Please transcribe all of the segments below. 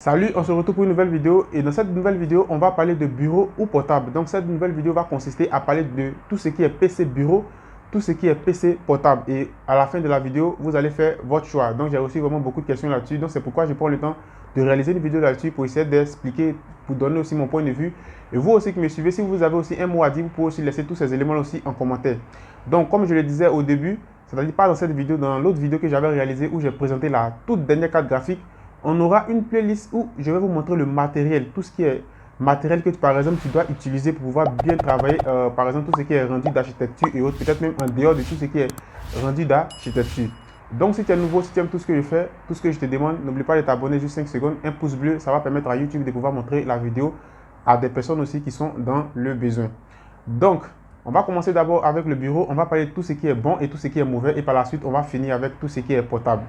Salut, on se retrouve pour une nouvelle vidéo et dans cette nouvelle vidéo, on va parler de bureau ou portable. Donc cette nouvelle vidéo va consister à parler de tout ce qui est PC bureau, tout ce qui est PC portable. Et à la fin de la vidéo, vous allez faire votre choix. Donc j'ai reçu vraiment beaucoup de questions là-dessus. Donc c'est pourquoi je prends le temps de réaliser une vidéo là-dessus pour essayer d'expliquer, pour donner aussi mon point de vue. Et vous aussi qui me suivez, si vous avez aussi un mot à dire, vous pouvez aussi laisser tous ces éléments aussi en commentaire. Donc comme je le disais au début, c'est-à-dire pas dans cette vidéo, dans l'autre vidéo que j'avais réalisée où j'ai présenté la toute dernière carte graphique, on aura une playlist où je vais vous montrer le matériel, tout ce qui est matériel que par exemple tu dois utiliser pour pouvoir bien travailler, par exemple tout ce qui est rendu d'architecture et autres, peut-être même en dehors de tout ce qui est rendu d'architecture. Donc si tu es nouveau, si tu aimes tout ce que je fais, tout ce que je te demande, n'oublie pas de t'abonner juste 5 secondes, un pouce bleu, ça va permettre à YouTube de pouvoir montrer la vidéo à des personnes aussi qui sont dans le besoin. Donc, on va commencer d'abord avec le bureau, on va parler de tout ce qui est bon et tout ce qui est mauvais et par la suite on va finir avec tout ce qui est potable.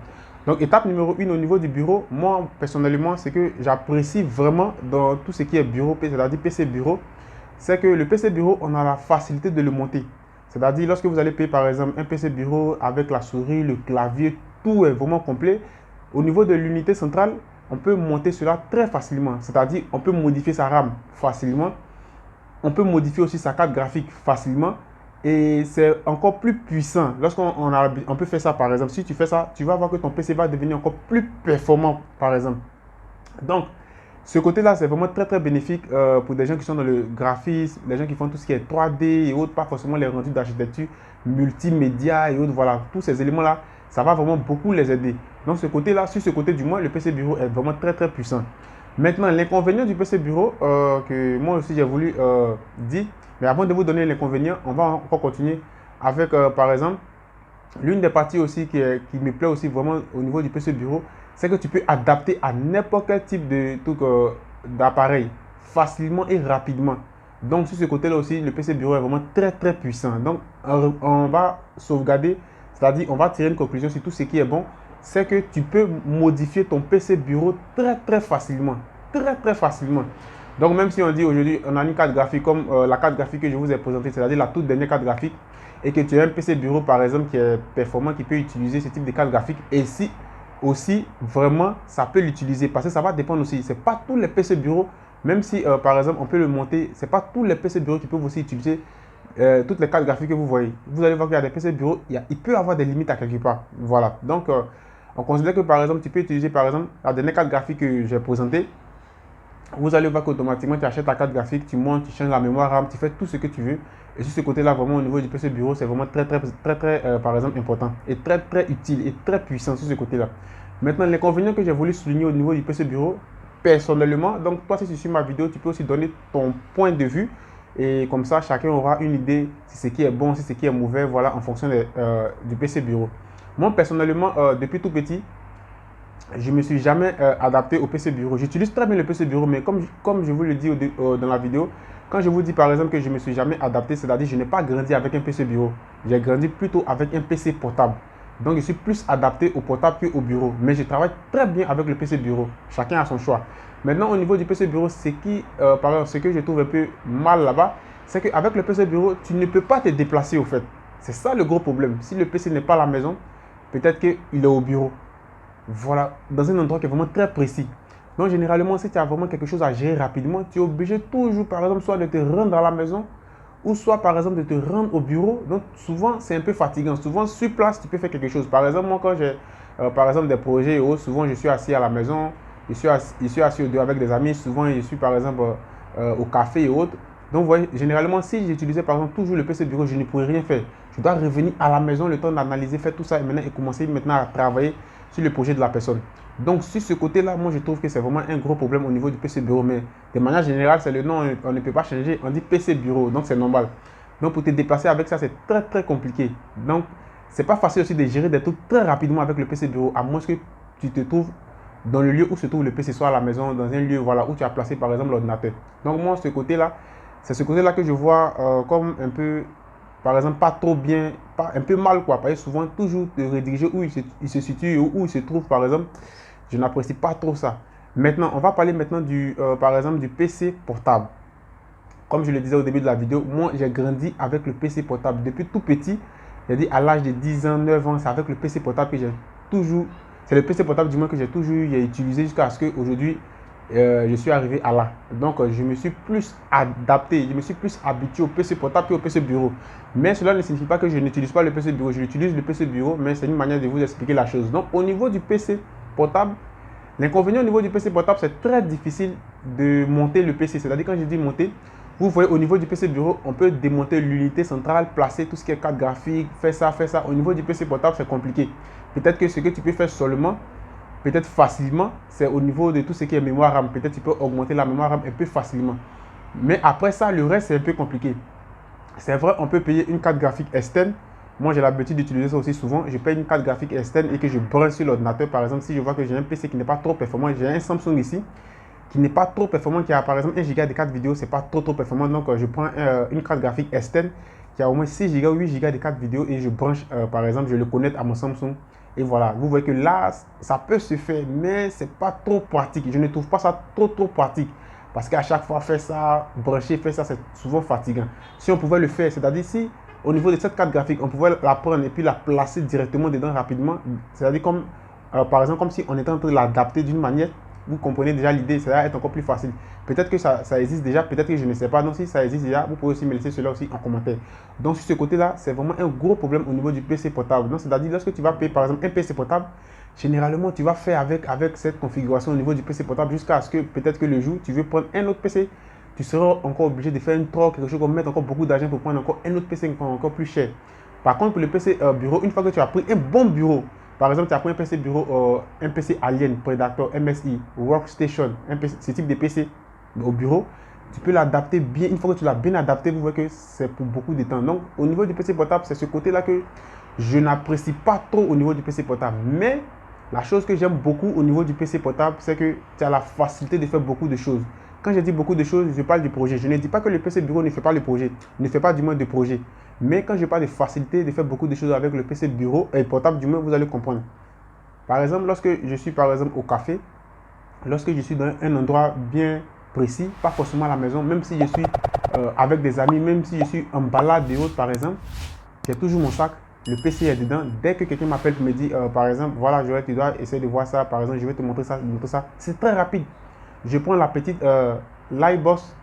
Donc, étape numéro 1 au niveau du bureau, moi, personnellement, c'est que j'apprécie vraiment dans tout ce qui est bureau, c'est-à-dire PC bureau, c'est que le PC bureau, on a la facilité de le monter. C'est-à-dire, lorsque vous allez payer, par exemple, un PC bureau avec la souris, le clavier, tout est vraiment complet. Au niveau de l'unité centrale, on peut monter cela très facilement. C'est-à-dire, on peut modifier sa RAM facilement. On peut modifier aussi sa carte graphique facilement. Et c'est encore plus puissant. On peut faire ça, par exemple, si tu fais ça, tu vas voir que ton PC va devenir encore plus performant, par exemple. Donc, ce côté-là, c'est vraiment très, très bénéfique pour des gens qui sont dans le graphisme, les gens qui font tout ce qui est 3D et autres, pas forcément les rendus d'architecture, multimédia et autres. Voilà, tous ces éléments-là, ça va vraiment beaucoup les aider. Donc, ce côté-là, sur ce côté du moins, le PC bureau est vraiment très, très puissant. Maintenant, l'inconvénient du PC bureau, que moi aussi j'ai voulu dire, mais avant de vous donner l'inconvénient, on va encore continuer avec, par exemple, l'une des parties aussi qui me plaît aussi vraiment au niveau du PC bureau, c'est que tu peux adapter à n'importe quel type d'appareil facilement et rapidement. Donc, sur ce côté-là aussi, le PC bureau est vraiment très, très puissant. Donc, on va sauvegarder, c'est-à-dire on va tirer une conclusion sur tout ce qui est bon, c'est que tu peux modifier ton PC bureau très, très facilement. Très, très facilement. Donc, même si on dit aujourd'hui, on a une carte graphique comme la carte graphique que je vous ai présentée, c'est-à-dire la toute dernière carte graphique, et que tu as un PC bureau, par exemple, qui est performant, qui peut utiliser ce type de carte graphique, et si aussi, vraiment, ça peut l'utiliser, parce que ça va dépendre aussi. Ce n'est pas tous les PC bureaux, même si, par exemple, on peut le monter, ce n'est pas tous les PC bureaux qui peuvent aussi utiliser toutes les cartes graphiques que vous voyez. Vous allez voir qu'il y a des PC bureaux, il peut y avoir des limites à quelque part. Voilà. Donc, on considère que, par exemple, tu peux utiliser, par exemple, la dernière carte graphique que j'ai présentée. Vous allez voir qu'automatiquement, tu achètes ta carte graphique, tu montes, tu changes la mémoire RAM, tu fais tout ce que tu veux. Et sur ce côté-là, vraiment, au niveau du PC bureau, c'est vraiment très, très, très, très, par exemple, important. Et très, très utile et très puissant sur ce côté-là. Maintenant, l'inconvénient que j'ai voulu souligner au niveau du PC bureau, personnellement, donc toi, si tu suis ma vidéo, tu peux aussi donner ton point de vue. Et comme ça, chacun aura une idée si ce qui est bon, si ce qui est mauvais, voilà, en fonction du PC bureau. Moi, personnellement, depuis tout petit, je ne me suis jamais adapté au PC bureau. J'utilise très bien le PC bureau, mais comme je vous le dis dans la vidéo, quand je vous dis par exemple que je ne me suis jamais adapté, c'est-à-dire que je n'ai pas grandi avec un PC bureau. J'ai grandi plutôt avec un PC portable. Donc je suis plus adapté au portable qu'au bureau. Mais je travaille très bien avec le PC bureau. Chacun a son choix. Maintenant, au niveau du PC bureau, par exemple, ce que je trouve un peu mal là-bas, c'est qu'avec le PC bureau, tu ne peux pas te déplacer au fait. C'est ça le gros problème. Si le PC n'est pas à la maison, peut-être qu'il est au bureau. Voilà, dans un endroit qui est vraiment très précis. Donc, généralement, si tu as vraiment quelque chose à gérer rapidement, tu es obligé toujours, par exemple, soit de te rendre à la maison ou soit, par exemple, de te rendre au bureau. Donc, souvent, c'est un peu fatigant. Souvent, sur place, tu peux faire quelque chose. Par exemple, moi, quand j'ai, par exemple, des projets et autres, souvent, je suis assis à la maison, je suis assis au dehors avec des amis. Souvent, je suis, par exemple, au café et autres. Donc, vous voyez, généralement, si j'utilisais, par exemple, toujours le PC bureau, je ne pourrais rien faire. Je dois revenir à la maison, le temps d'analyser, faire tout ça et commencer maintenant à travailler sur le projet de la personne. Donc, sur ce côté-là, moi, je trouve que c'est vraiment un gros problème au niveau du PC bureau. Mais de manière générale, c'est le nom, on ne peut pas changer. On dit PC bureau, donc c'est normal. Donc, pour te déplacer avec ça, c'est très, très compliqué. Donc, c'est pas facile aussi de gérer des trucs très rapidement avec le PC bureau, à moins que tu te trouves dans le lieu où se trouve le PC, soit à la maison, dans un lieu voilà, où tu as placé, par exemple, l'ordinateur. Donc, moi, ce côté-là, c'est ce côté-là que je vois comme un peu, par exemple, pas trop bien, pas, un peu mal, quoi. Parce que souvent, toujours de rediriger où il se situe, où il se trouve, par exemple, je n'apprécie pas trop ça. Maintenant, on va parler maintenant par exemple, du PC portable. Comme je le disais au début de la vidéo, moi, j'ai grandi avec le PC portable. Depuis tout petit, j'ai dit à l'âge de 10 ans, 9 ans, c'est avec le PC portable que j'ai toujours, c'est le PC portable du moins que j'ai toujours utilisé jusqu'à ce qu'aujourd'hui, je suis arrivé à là. Donc, je me suis plus adapté, je me suis plus habitué au PC portable qu'au PC bureau. Mais cela ne signifie pas que je n'utilise pas le PC bureau. Je utilise le PC bureau, mais c'est une manière de vous expliquer la chose. Donc, au niveau du PC portable, l'inconvénient au niveau du PC portable, c'est très difficile de monter le PC. C'est-à-dire, quand je dis monter, vous voyez, au niveau du PC bureau, on peut démonter l'unité centrale, placer tout ce qui est carte graphique, faire ça, faire ça. Au niveau du PC portable, c'est compliqué. Peut-être que ce que tu peux faire seulement, peut-être facilement, c'est au niveau de tout ce qui est mémoire RAM. Peut-être tu peux augmenter la mémoire RAM un peu facilement. Mais après ça, le reste, c'est un peu compliqué. C'est vrai, on peut payer une carte graphique externe. Moi, j'ai l'habitude d'utiliser ça aussi souvent. Je paye une carte graphique externe et que je branche sur l'ordinateur. Par exemple, si je vois que j'ai un PC qui n'est pas trop performant, j'ai un Samsung ici qui n'est pas trop performant, qui a par exemple 1 Go de carte vidéo, c'est pas trop performant. Donc, je prends une carte graphique externe qui a au moins 6 Go, 8 Go de carte vidéo et je branche, par exemple, je le connecte à mon Samsung. Et voilà, vous voyez que là, ça peut se faire, mais c'est pas trop pratique. Je ne trouve pas ça trop pratique. Parce qu'à chaque fois, faire ça, brancher, faire ça, c'est souvent fatigant. Si on pouvait le faire, c'est-à-dire si au niveau de cette carte graphique, on pouvait la prendre et puis la placer directement dedans rapidement, c'est-à-dire comme, par exemple, comme si on était en train de l'adapter d'une manière, vous comprenez déjà l'idée, ça va être encore plus facile. Peut-être que ça existe déjà, peut-être que je ne sais pas. Donc si ça existe déjà, vous pouvez aussi me laisser cela aussi en commentaire. Donc sur ce côté-là, c'est vraiment un gros problème au niveau du PC portable. Donc c'est-à-dire lorsque tu vas payer par exemple un PC portable, généralement tu vas faire avec cette configuration au niveau du PC portable jusqu'à ce que peut-être que le jour tu veux prendre un autre PC, tu seras encore obligé de faire une troc, quelque chose comme mettre encore beaucoup d'argent pour prendre encore un autre PC encore plus cher. Par contre pour le PC bureau, une fois que tu as pris un bon bureau, par exemple, tu as pris un PC bureau, un PC Alien, Predator, MSI, Workstation, ce type de PC au bureau, tu peux l'adapter bien. Une fois que tu l'as bien adapté, vous voyez que c'est pour beaucoup de temps. Donc, au niveau du PC portable, c'est ce côté-là que je n'apprécie pas trop au niveau du PC portable. Mais la chose que j'aime beaucoup au niveau du PC portable, c'est que tu as la facilité de faire beaucoup de choses. Quand je dis beaucoup de choses, je parle du projet. Je ne dis pas que le PC bureau ne fait pas le projet, ne fait pas du moins de projet. Mais quand je parle de facilité de faire beaucoup de choses avec le PC bureau et portable, du moins, vous allez comprendre. Par exemple, lorsque je suis par exemple au café, lorsque je suis dans un endroit bien précis, pas forcément à la maison, même si je suis avec des amis, même si je suis en balade et autres par exemple, j'ai toujours mon sac, le PC est dedans. Dès que quelqu'un m'appelle pour me dire, par exemple, voilà, Joël, tu dois essayer de voir ça, par exemple, je vais te montrer ça, c'est très rapide. Je prends la petite Livebox.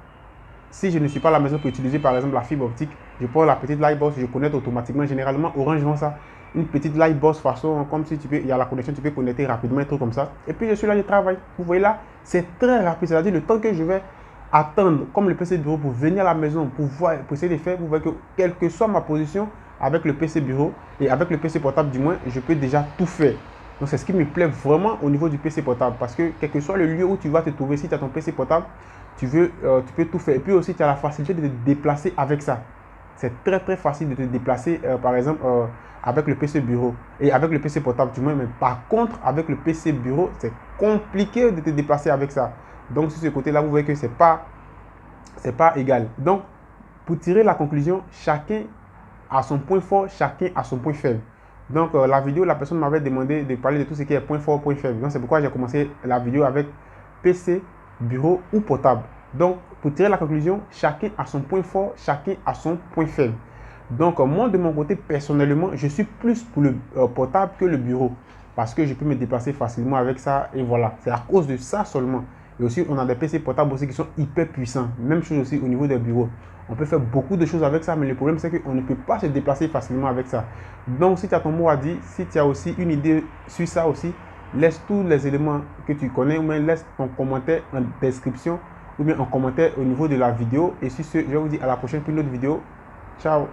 Si je ne suis pas à la maison pour utiliser par exemple la fibre optique, je prends la petite Livebox, je connecte automatiquement. Généralement, Orange vend ça. Une petite Livebox façon comme si tu peux, il y a la connexion, tu peux connecter rapidement, un truc comme ça. Et puis je suis là, je travaille. Vous voyez là, c'est très rapide. C'est-à-dire le temps que je vais attendre, comme le PC bureau, pour venir à la maison, pour essayer de faire, vous voyez que quelle que soit ma position avec le PC bureau et avec le PC portable du moins, je peux déjà tout faire. Donc c'est ce qui me plaît vraiment au niveau du PC portable. Parce que quel que soit le lieu où tu vas te trouver, si tu as ton PC portable, tu peux tout faire. Et puis aussi, tu as la facilité de te déplacer avec ça. C'est très facile de te déplacer, par exemple, avec le PC bureau et avec le PC portable du moins. Mais par contre, avec le PC bureau, c'est compliqué de te déplacer avec ça. Donc, sur ce côté-là, vous voyez que c'est pas égal. Donc, pour tirer la conclusion, chacun a son point fort, chacun a son point faible. Donc, la vidéo, la personne m'avait demandé de parler de tout ce qui est point fort, point faible. Donc, c'est pourquoi j'ai commencé la vidéo avec PC, bureau ou portable. Donc, pour tirer la conclusion, chacun a son point fort, chacun a son point faible. Donc, moi, de mon côté, personnellement, je suis plus pour le portable que le bureau. Parce que je peux me déplacer facilement avec ça. Et voilà, c'est à cause de ça seulement. Et aussi, on a des PC portables aussi qui sont hyper puissants. Même chose aussi au niveau des bureaux. On peut faire beaucoup de choses avec ça, mais le problème, c'est qu'on ne peut pas se déplacer facilement avec ça. Donc, si tu as ton mot à dire, si tu as aussi une idée sur ça aussi, laisse tous les éléments que tu connais ou bien laisse ton commentaire en description ou bien en commentaire au niveau de la vidéo. Et sur ce, je vous dis à la prochaine pour une autre vidéo. Ciao!